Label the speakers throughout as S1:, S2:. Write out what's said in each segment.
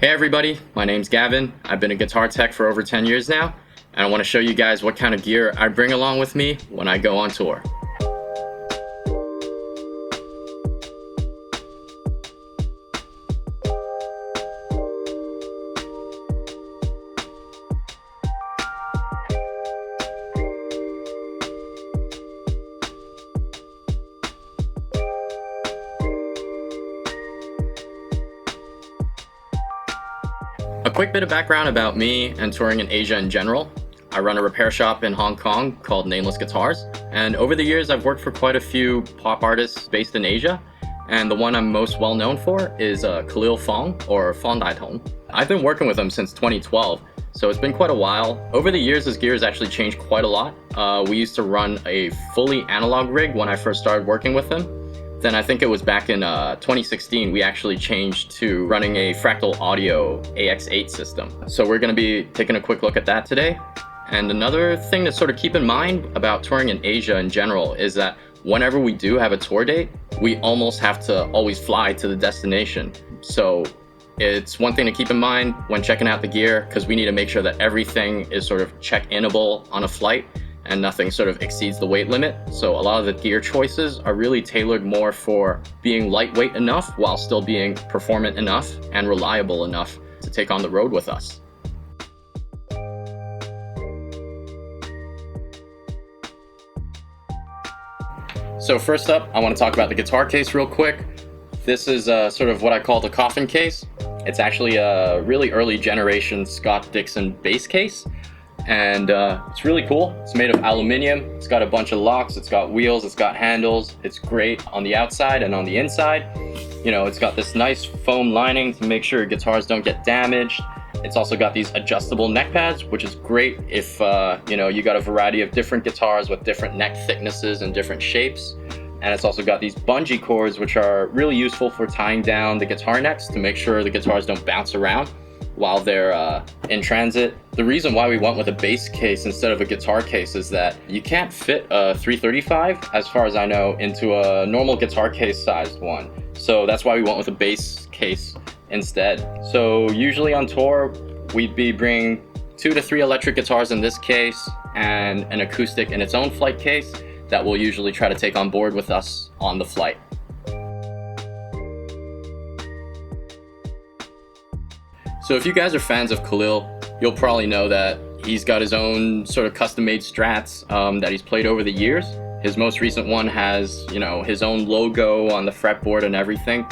S1: Hey everybody, my name's Gavin. I've been a guitar tech for over 10 years now, and I want to show you guys what kind of gear I bring along with me when I go on tour. A quick bit of background about me and touring in Asia in general. I run a repair shop in Hong Kong called Nameless Guitars, and over the years I've worked for quite a few pop artists based in Asia, and the one I'm most well known for is Khalil Fong, or Fong Dai Tong. I've been working with him since 2012, so it's been quite a while. Over the years his gear has actually changed quite a lot. We used to run a fully analog rig when I first started working with him. Then I think it was back in 2016 we actually changed to running a Fractal Audio AX8 system. So we're going to be taking a quick look at that today. And another thing to sort of keep in mind about touring in Asia in general is that whenever we do have a tour date, we almost have to always fly to the destination. So it's one thing to keep in mind when checking out the gear, because we need to make sure that everything is sort of check-inable on a flight and nothing sort of exceeds the weight limit. So a lot of the gear choices are really tailored more for being lightweight enough while still being performant enough and reliable enough to take on the road with us. So first up, I want to talk about the guitar case real quick. This is sort of what I call the Coffin case. It's actually a really early generation Scott Dixon bass case. And it's really cool. It's made of aluminum. It's got a bunch of locks. It's got wheels. It's got handles. It's great on the outside and on the inside. You know, it's got this nice foam lining to make sure guitars don't get damaged. It's also got these adjustable neck pads, which is great if you know, you got a variety of different guitars with different neck thicknesses and different shapes. And it's also got these bungee cords, which are really useful for tying down the guitar necks to make sure the guitars don't bounce around while they're in transit. The reason why we went with a bass case instead of a guitar case is that you can't fit a 335, as far as I know, into a normal guitar case sized one. So that's why we went with a bass case instead. So usually on tour, we'd be bringing 2 to 3 electric guitars in this case and an acoustic in its own flight case that we'll usually try to take on board with us on the flight. So if you guys are fans of Khalil, you'll probably know that he's got his own sort of custom-made Strats that he's played over the years. His most recent one has, you know, his own logo on the fretboard and everything.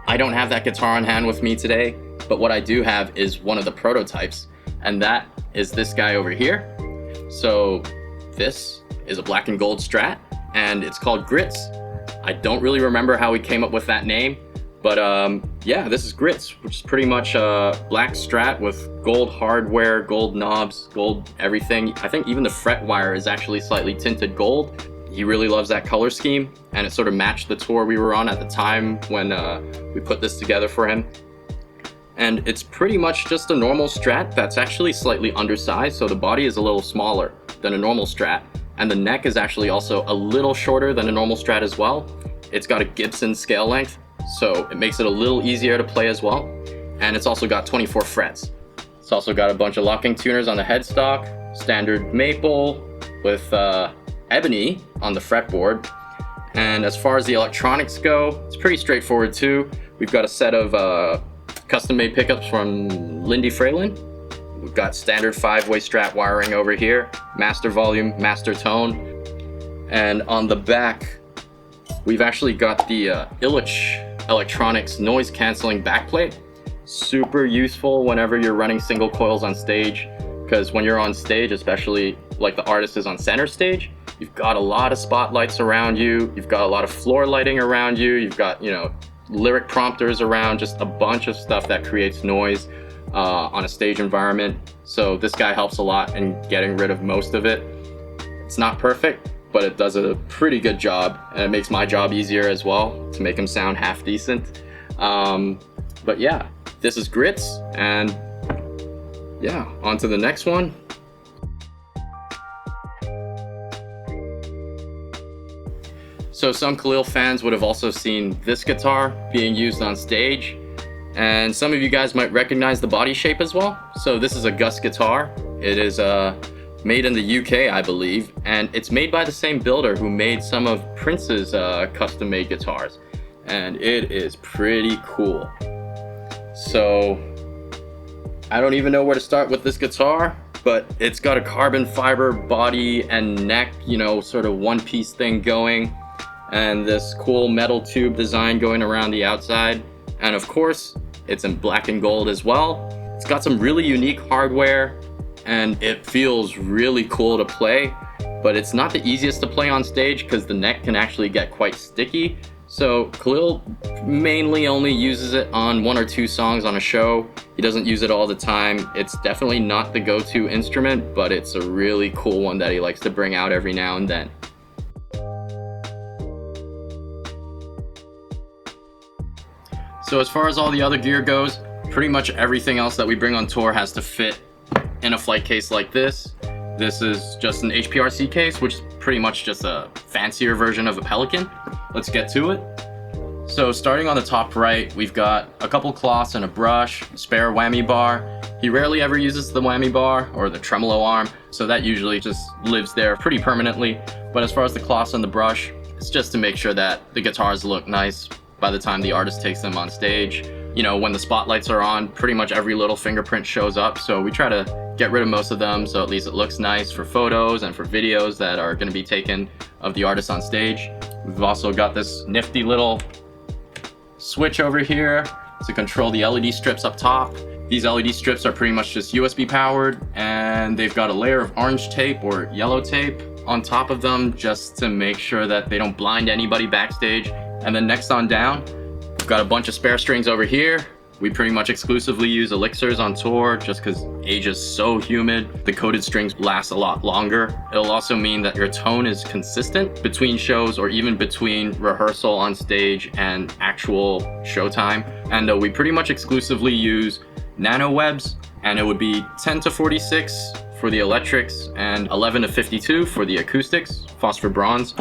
S1: I don't have that guitar on hand with me today, but what I do have is one of the prototypes, and that is this guy over here. So this is a black and gold Strat, and it's called Grits. I don't really remember how we came up with that name, but yeah, this is Grits, which is pretty much a black Strat with gold hardware, gold knobs, gold everything. I think even the fret wire is actually slightly tinted gold. He really loves that color scheme, and it sort of matched the tour we were on at the time when we put this together for him. And it's pretty much just a normal Strat that's actually slightly undersized, so the body is a little smaller than a normal Strat, and the neck is actually also a little shorter than a normal Strat as well. It's got a Gibson scale length, so it makes it a little easier to play as well. And it's also got 24 frets. It's also got a bunch of locking tuners on the headstock, standard maple with ebony on the fretboard. And as far as the electronics go, it's pretty straightforward too. We've got a set of custom-made pickups from Lindy Fralin. We've got standard 5-way Strat wiring over here, master volume, master tone. And on the back, we've actually got the Illich Electronics noise canceling backplate. Super useful whenever you're running single coils on stage, because when you're on stage, especially like the artist is on center stage, you've got a lot of spotlights around you, you've got a lot of floor lighting around you, you've got, you know, lyric prompters around, just a bunch of stuff that creates noise on a stage environment. So this guy helps a lot in getting rid of most of it. It's not perfect, but it does a pretty good job, and it makes my job easier as well to make him sound half decent. But yeah, this is Grits, and yeah, on to the next one. So some Khalil fans would have also seen this guitar being used on stage, And some of you guys might recognize the body shape as well. So this is a Gus guitar. It is made in the UK, I believe, and it's made by the same builder who made some of Prince's custom-made guitars. And it is pretty cool. So I don't even know where to start with this guitar, but it's got a carbon fiber body and neck, you know, sort of one-piece thing going, and this cool metal tube design going around the outside. And of course, it's in black and gold as well. It's got some really unique hardware, and it feels really cool to play, but it's not the easiest to play on stage because the neck can actually get quite sticky. So Khalil mainly only uses it on 1 or 2 songs on a show. He doesn't use it all the time. It's definitely not the go-to instrument, but it's a really cool one that he likes to bring out every now and then. So as far as all the other gear goes, pretty much everything else that we bring on tour has to fit in a flight case like this. This is just an HPRC case, which is pretty much just a fancier version of a Pelican. Let's get to it. So starting on the top right, we've got a couple cloths and a brush, spare whammy bar. He rarely ever uses the whammy bar or the tremolo arm, so that usually just lives there pretty permanently. But as far as the cloths and the brush, it's just to make sure that the guitars look nice by the time the artist takes them on stage. You know, when the spotlights are on, pretty much every little fingerprint shows up, so we try to get rid of most of them so at least it looks nice for photos and for videos that are going to be taken of the artist on stage. We've also got this nifty little switch over here to control the LED strips up top. These LED strips are pretty much just USB powered, and they've got a layer of orange tape or yellow tape on top of them just to make sure that they don't blind anybody backstage. And then next on down, we've got a bunch of spare strings over here. We pretty much exclusively use elixirs on tour just because Asia is so humid. The coated strings last a lot longer. It'll also mean that your tone is consistent between shows or even between rehearsal on stage and actual showtime. And we pretty much exclusively use nano webs, and it would be 10 to 46 for the electrics and 11 to 52 for the acoustics, phosphor bronze,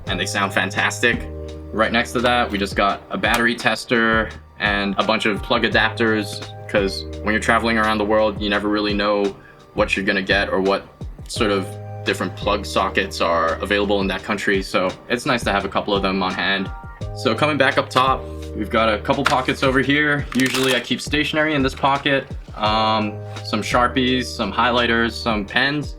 S1: and they sound fantastic. Right next to that, we just got a battery tester and a bunch of plug adapters, because when you're traveling around the world, you never really know what you're gonna get or what sort of different plug sockets are available in that country, so it's nice to have a couple of them on hand. So coming back up top, we've got a couple pockets over here. Usually I keep stationery in this pocket, some Sharpies, some highlighters, some pens.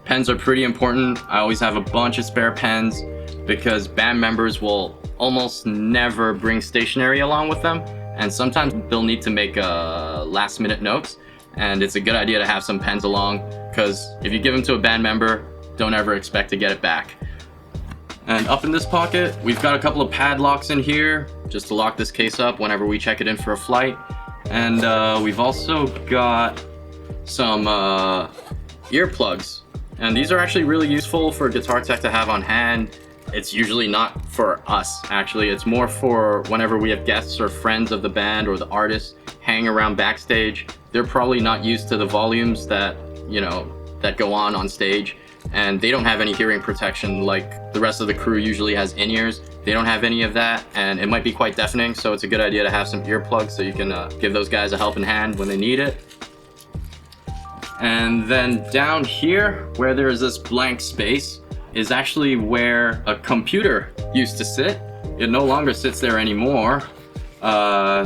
S1: Pens are pretty important. I always have a bunch of spare pens because band members will almost never bring stationery along with them, and sometimes they'll need to make last minute notes, and it's a good idea to have some pens along, because if you give them to a band member, don't ever expect to get it back. And up in this pocket, we've got a couple of padlocks in here just to lock this case up whenever we check it in for a flight. And we've also got some earplugs, and these are actually really useful for a guitar tech to have on hand. It's usually not for us, actually. It's more for whenever we have guests or friends of the band or the artist hanging around backstage. They're probably not used to the volumes that, you know, that go on stage, and they don't have any hearing protection like the rest of the crew usually has in-ears. They don't have any of that, and it might be quite deafening, so it's a good idea to have some earplugs so you can give those guys a helping hand when they need it. And then down here, where there's this blank space, is actually where a computer used to sit. It no longer sits there anymore,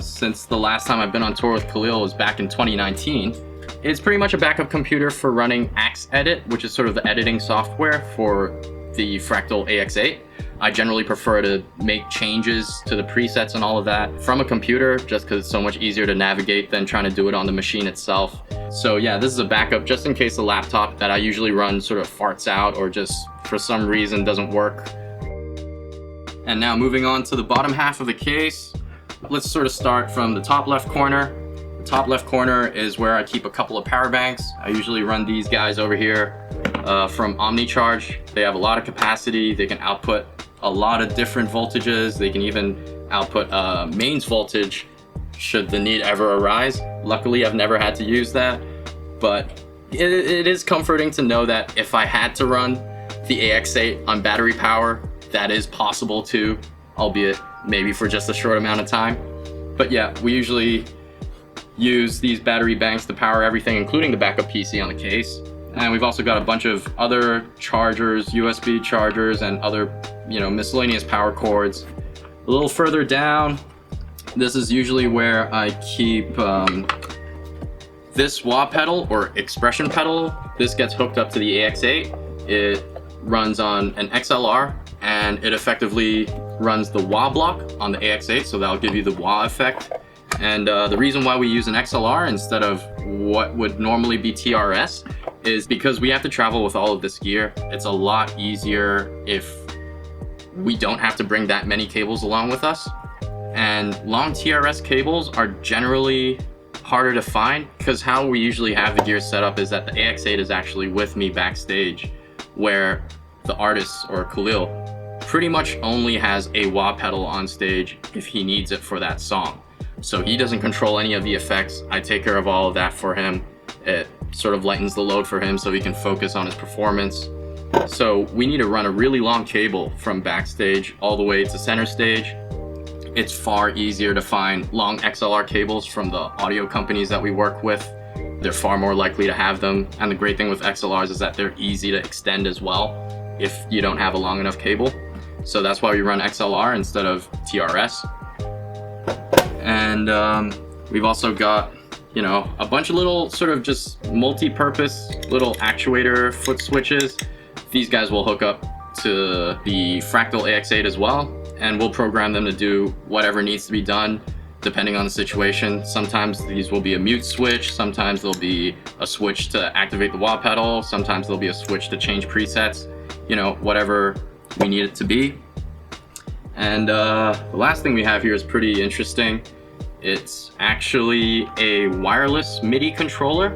S1: since the last time I've been on tour with Khalil was back in 2019. It's pretty much a backup computer for running AX8, which is sort of the editing software for the Fractal AX8. I generally prefer to make changes to the presets and all of that from a computer, just because it's so much easier to navigate than trying to do it on the machine itself. So yeah, this is a backup just in case the laptop that I usually run sort of farts out or just for some reason doesn't work. And now moving on to the bottom half of the case, let's sort of start from the top left corner. The top left corner is where I keep a couple of power banks. I usually run these guys over here from OmniCharge. They have a lot of capacity. They can output a lot of different voltages. They can even output mains voltage should the need ever arise. Luckily, I've never had to use that, but it is comforting to know that if I had to run the AX8 on battery power, that is possible too, albeit maybe for just a short amount of time. But yeah, we usually use these battery banks to power everything, including the backup PC on the case. And we've also got a bunch of other chargers, USB chargers, and other, miscellaneous power cords. A little further down, this is usually where I keep this wah pedal or expression pedal. This gets hooked up to the AX8. It runs on an XLR, and it effectively runs the wah block on the AX8, so that'll give you the wah effect. And the reason why we use an XLR instead of what would normally be TRS is because we have to travel with all of this gear. It's a lot easier if we don't have to bring that many cables along with us. And long TRS cables are generally harder to find, because how we usually have the gear set up is that the AX8 is actually with me backstage, where the artist or Khalil pretty much only has a wah pedal on stage if he needs it for that song. So he doesn't control any of the effects. I take care of all of that for him. It sort of lightens the load for him so he can focus on his performance. So we need to run a really long cable from backstage all the way to center stage. It's far easier to find long XLR cables from the audio companies that we work with. They're far more likely to have them. And the great thing with XLRs is that they're easy to extend as well if you don't have a long enough cable. So that's why we run XLR instead of TRS. And we've also got, a bunch of little sort of just multi-purpose little actuator foot switches. These guys will hook up to the Fractal AX8 as well, and we'll program them to do whatever needs to be done depending on the situation. Sometimes these will be a mute switch, sometimes there'll be a switch to activate the wah pedal, sometimes there'll be a switch to change presets, whatever we need it to be. And the last thing we have here is pretty interesting. It's actually a wireless MIDI controller,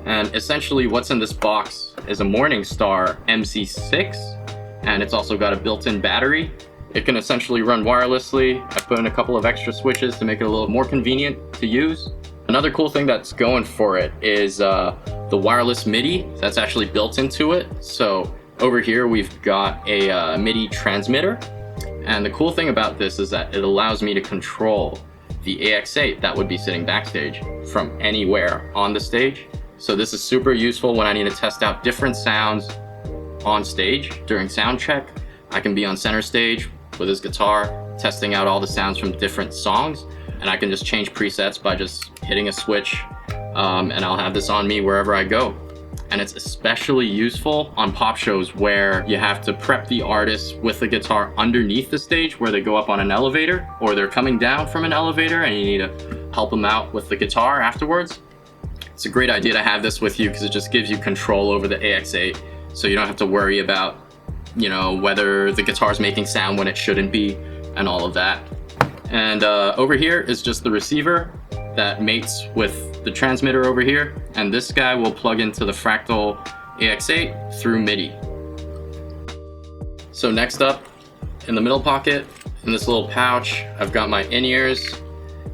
S1: and essentially what's in this box is a Morningstar MC6, and it's also got a built-in battery. It can essentially run wirelessly. I put in a couple of extra switches to make it a little more convenient to use. Another cool thing that's going for it is the wireless MIDI that's actually built into it. So over here we've got a MIDI transmitter, and the cool thing about this is that it allows me to control the AX8 that would be sitting backstage from anywhere on the stage. So this is super useful when I need to test out different sounds on stage during sound check. I can be on center stage with his guitar, testing out all the sounds from different songs, and I can just change presets by just hitting a switch, and I'll have this on me wherever I go. And it's especially useful on pop shows where you have to prep the artist with the guitar underneath the stage, where they go up on an elevator or they're coming down from an elevator and you need to help them out with the guitar afterwards. It's a great idea to have this with you because it just gives you control over the AX8, so you don't have to worry about, whether the guitar's making sound when it shouldn't be and all of that. And over here is just the receiver that mates with the transmitter over here, and this guy will plug into the Fractal AX8 through MIDI. So next up, in the middle pocket, in this little pouch, I've got my in-ears.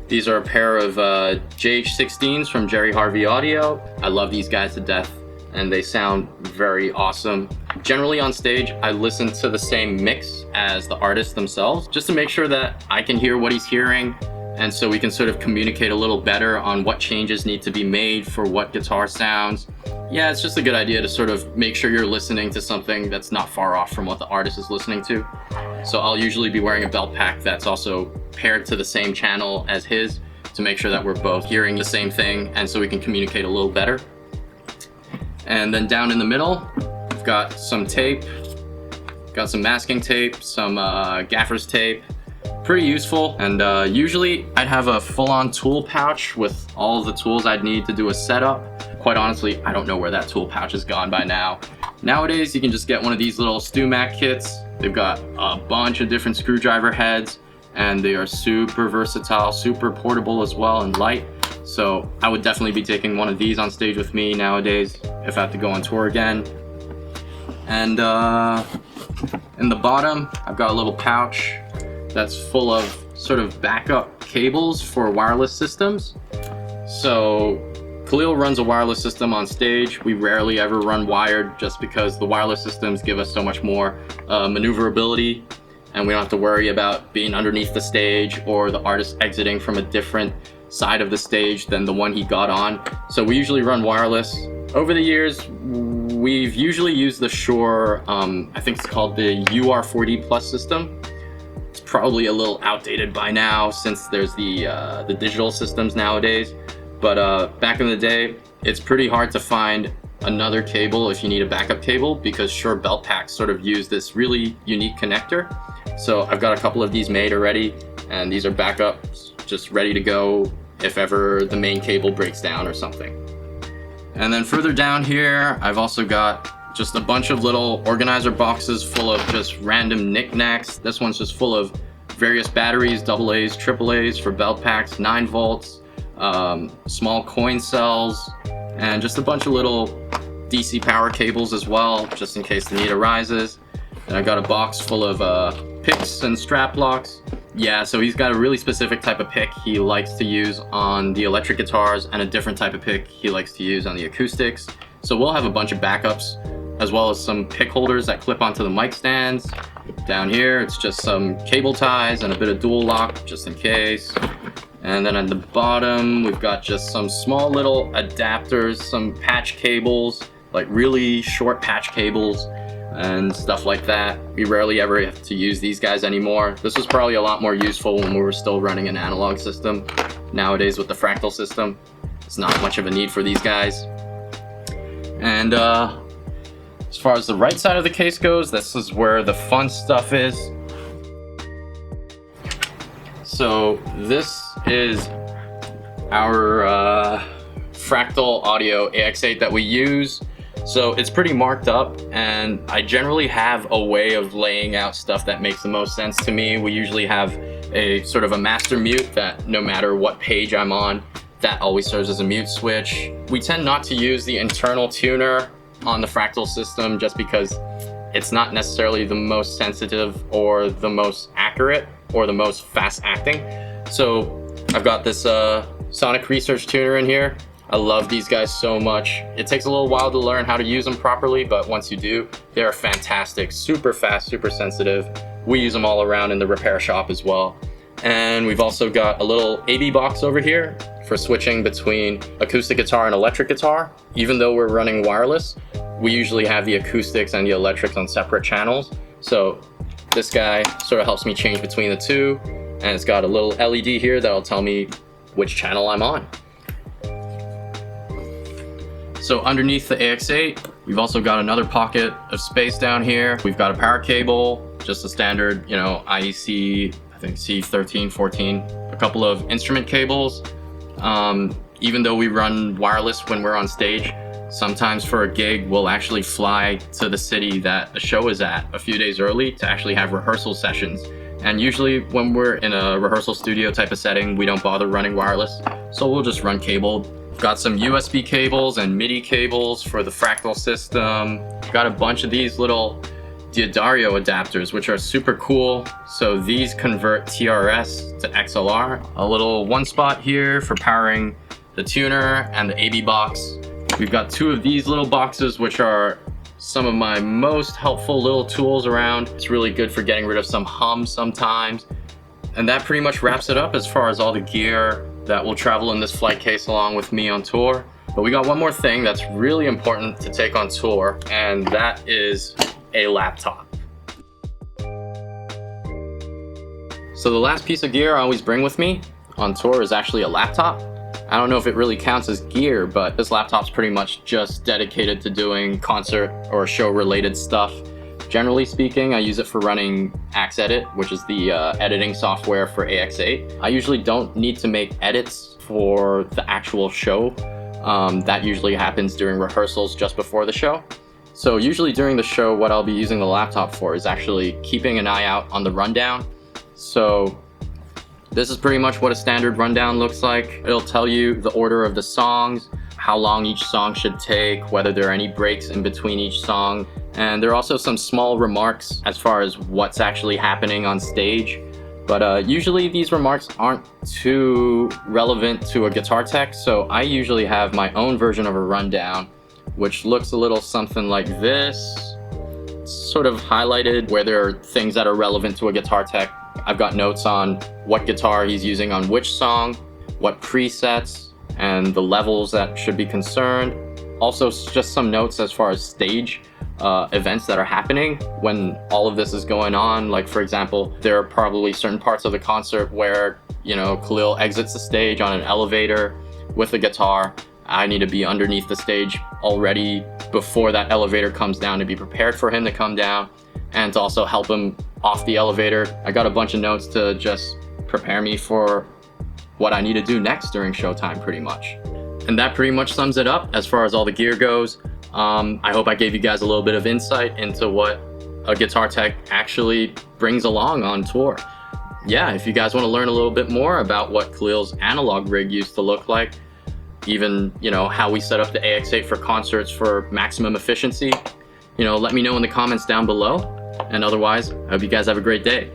S1: These are a pair of JH16s from Jerry Harvey Audio. I love these guys to death, and they sound very awesome. Generally on stage, I listen to the same mix as the artists themselves, just to make sure that I can hear what he's hearing, and so we can sort of communicate a little better on what changes need to be made for what guitar sounds. Yeah, it's just a good idea to sort of make sure you're listening to something that's not far off from what the artist is listening to. So I'll usually be wearing a belt pack that's also paired to the same channel as his to make sure that we're both hearing the same thing, and so we can communicate a little better. And then down in the middle, I've got some tape, got some masking tape, some gaffer's tape. Pretty useful, and usually I'd have a full-on tool pouch with all of the tools I'd need to do a setup. Quite honestly, I don't know where that tool pouch has gone by now. Nowadays, you can just get one of these little StewMac kits. They've got a bunch of different screwdriver heads, and they are super versatile, super portable as well, and light. So I would definitely be taking one of these on stage with me nowadays if I have to go on tour again. And in the bottom, I've got a little pouch that's full of sort of backup cables for wireless systems. So Khalil runs a wireless system on stage. We rarely ever run wired just because the wireless systems give us so much more maneuverability, and we don't have to worry about being underneath the stage or the artist exiting from a different side of the stage than the one he got on. So we usually run wireless. Over the years, we've usually used the Shure, I think it's called the UR4D Plus system. It's probably a little outdated by now since there's the digital systems nowadays. But back in the day, it's pretty hard to find another cable if you need a backup cable, because Shure belt packs sort of use this really unique connector. So I've got a couple of these made already, and these are backups just ready to go if ever the main cable breaks down or something. And then further down here, I've also got just a bunch of little organizer boxes full of just random knickknacks. This one's just full of various batteries, AA's, AAA's for belt packs, 9 volts, small coin cells, and just a bunch of little DC power cables as well, just in case the need arises. And I got a box full of picks and strap locks. Yeah, so he's got a really specific type of pick he likes to use on the electric guitars, and a different type of pick he likes to use on the acoustics. So we'll have a bunch of backups, as well as some pick holders that clip onto the mic stands. Down here, it's just some cable ties and a bit of dual lock, just in case. And then at the bottom, we've got just some small little adapters, some patch cables, like really short patch cables and stuff like that. We rarely ever have to use these guys anymore. This was probably a lot more useful when we were still running an analog system. Nowadays with the Fractal system, it's not much of a need for these guys. And as far as the right side of the case goes, this is where the fun stuff is. So this is our Fractal Audio AX8 that we use. So it's pretty marked up, and I generally have a way of laying out stuff that makes the most sense to me. We usually have a sort of a master mute that no matter what page I'm on, that always serves as a mute switch. We tend not to use the internal tuner on the Fractal system just because it's not necessarily the most sensitive or the most accurate or the most fast acting. So I've got this Sonic Research tuner in here. I love these guys so much. It takes a little while to learn how to use them properly, but once you do, they are fantastic, super fast, super sensitive. We use them all around in the repair shop as well. And we've also got a little AB box over here for switching between acoustic guitar and electric guitar. Even though we're running wireless, we usually have the acoustics and the electrics on separate channels. So this guy sort of helps me change between the two, and it's got a little LED here that'll tell me which channel I'm on. So underneath the AX8, we've also got another pocket of space down here. We've got a power cable, just a standard, IEC, I think C13, 14, a couple of instrument cables. Even though we run wireless when we're on stage, sometimes for a gig, we'll actually fly to the city that the show is at a few days early to actually have rehearsal sessions. And usually when we're in a rehearsal studio type of setting, we don't bother running wireless, so we'll just run cabled. Got some USB cables and MIDI cables for the Fractal system. Got a bunch of these little D'Addario adapters, which are super cool. So these convert TRS to XLR. A little one spot here for powering the tuner and the AB box. We've got 2 of these little boxes, which are some of my most helpful little tools around. It's really good for getting rid of some hum sometimes. And that pretty much wraps it up as far as all the gear that will travel in this flight case along with me on tour. But we got one more thing that's really important to take on tour, and that is a laptop. So the last piece of gear I always bring with me on tour is actually a laptop. I don't know if it really counts as gear, but this laptop's pretty much just dedicated to doing concert or show related stuff. Generally speaking, I use it for running AX8, which is the editing software for AX8. I usually don't need to make edits for the actual show. That usually happens during rehearsals just before the show. So usually during the show, what I'll be using the laptop for is actually keeping an eye out on the rundown. So this is pretty much what a standard rundown looks like. It'll tell you the order of the songs, how long each song should take, whether there are any breaks in between each song. And there are also some small remarks as far as what's actually happening on stage. But usually these remarks aren't too relevant to a guitar tech, so I usually have my own version of a rundown, which looks a little something like this. It's sort of highlighted where there are things that are relevant to a guitar tech. I've got notes on what guitar he's using on which song. what presets and the levels that should be concerned. Also, just some notes as far as stage events that are happening when all of this is going on. Like, for example, there are probably certain parts of the concert where, you know, Khalil exits the stage on an elevator with the guitar. I need to be underneath the stage already before that elevator comes down to be prepared for him to come down and to also help him off the elevator. I got a bunch of notes to just prepare me for what I need to do next during showtime, pretty much. And that pretty much sums it up as far as all the gear goes. I hope I gave you guys a little bit of insight into what a guitar tech actually brings along on tour. Yeah, if you guys want to learn a little bit more about what Khalil's analog rig used to look like, even, you know, how we set up the AX8 for concerts for maximum efficiency, you know, let me know in the comments down below. And otherwise, I hope you guys have a great day.